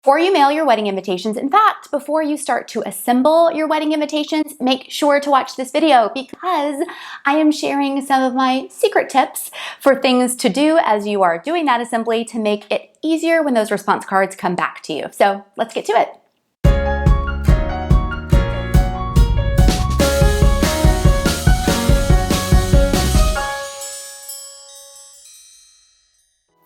Before you mail your wedding invitations, in fact, before you start to assemble your wedding invitations, make sure to watch this video because I am sharing some of my secret tips for things to do as you are doing that assembly to make it easier when those response cards come back to you. So let's get to it.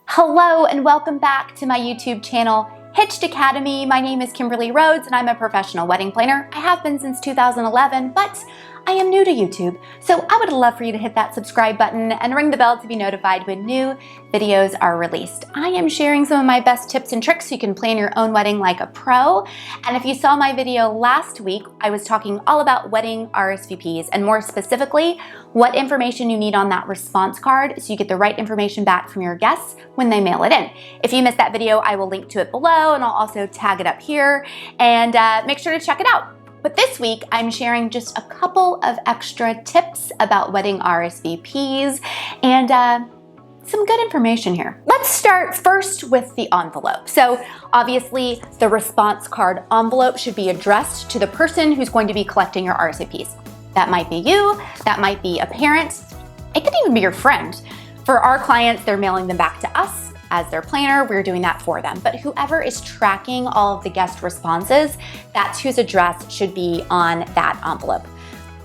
Hello and welcome back to my YouTube channel, Hitched Academy. My name is Kimberly Rhodes and I'm a professional wedding planner. I have been since 2011, but I am new to YouTube. So I would love for you to hit that subscribe button and ring the bell to be notified when new videos are released. I am sharing some of my best tips and tricks so you can plan your own wedding like a pro. And if you saw my video last week, I was talking all about wedding RSVPs and more specifically, what information you need on that response card so you get the right information back from your guests when they mail it in. If you missed that video, I will link to it below and I'll also tag it up here and make sure to check it out. But this week, I'm sharing just a couple of extra tips about wedding RSVPs and some good information here. Let's start first with the envelope. So obviously, the response card envelope should be addressed to the person who's going to be collecting your RSVPs. That might be you, that might be a parent, it could even be your friend. For our clients, they're mailing them back to us. As their planner, we're doing that for them. But whoever is tracking all of the guest responses, that's whose address should be on that envelope.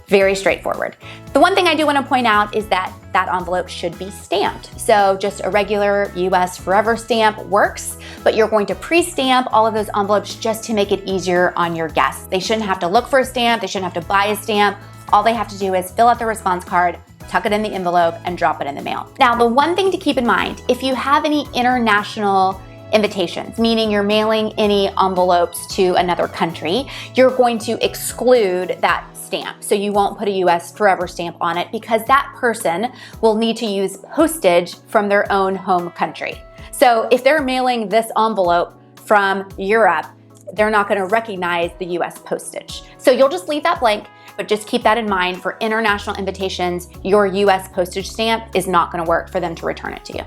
Very straightforward. The one thing I do want to point out is that that envelope should be stamped. So just a regular US Forever stamp works, but you're going to pre-stamp all of those envelopes just to make it easier on your guests. They shouldn't have to look for a stamp, they shouldn't have to buy a stamp. All they have to do is fill out the response card, tuck it in the envelope, and drop it in the mail. Now, the one thing to keep in mind, if you have any international invitations, meaning you're mailing any envelopes to another country, you're going to exclude that stamp. So you won't put a US Forever stamp on it because that person will need to use postage from their own home country. So if they're mailing this envelope from Europe, they're not going to recognize the US postage. So you'll just leave that blank, but just keep that in mind for international invitations. Your US postage stamp is not going to work for them to return it to you.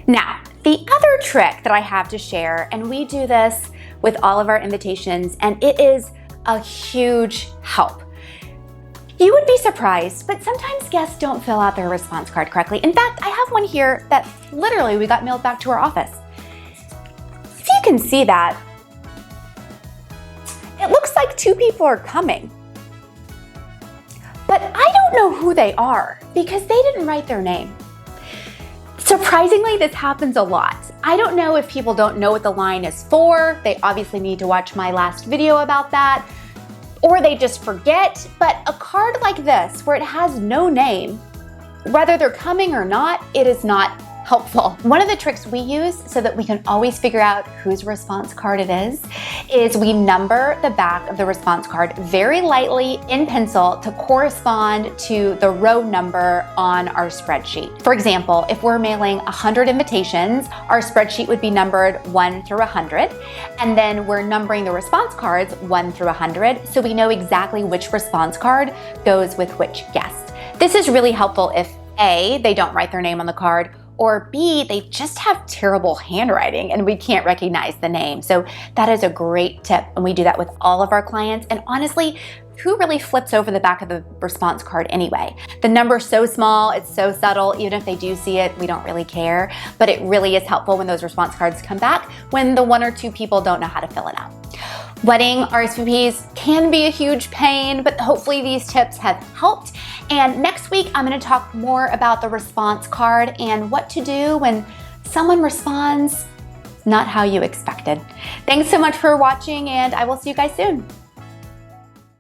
Now, the other trick that I have to share, and we do this with all of our invitations, and it is a huge help. You would be surprised, but sometimes guests don't fill out their response card correctly. In fact, I have one here that literally we got mailed back to our office. If you can see that, it looks like two people are coming. But I don't know who they are because they didn't write their name. Surprisingly, this happens a lot. I don't know if people don't know what the line is for. They obviously need to watch my last video about that, or they just forget. But a card like this, where it has no name, whether they're coming or not, it is not helpful. One of the tricks we use so that we can always figure out whose response card it is we number the back of the response card very lightly in pencil to correspond to the row number on our spreadsheet. For example, if we're mailing 100 invitations, our spreadsheet would be numbered 1 through 100, and then we're numbering the response cards 1 through 100, so we know exactly which response card goes with which guest. This is really helpful if A, they don't write their name on the card, or B, they just have terrible handwriting and we can't recognize the name. So that is a great tip, and we do that with all of our clients. And honestly, who really flips over the back of the response card anyway? The number's so small, it's so subtle, even if they do see it, we don't really care. But it really is helpful when those response cards come back when the one or two people don't know how to fill it out. Wedding RSVPs can be a huge pain, but hopefully these tips have helped. And next week, I'm going to talk more about the response card and what to do when someone responds not how you expected. Thanks so much for watching, and I will see you guys soon.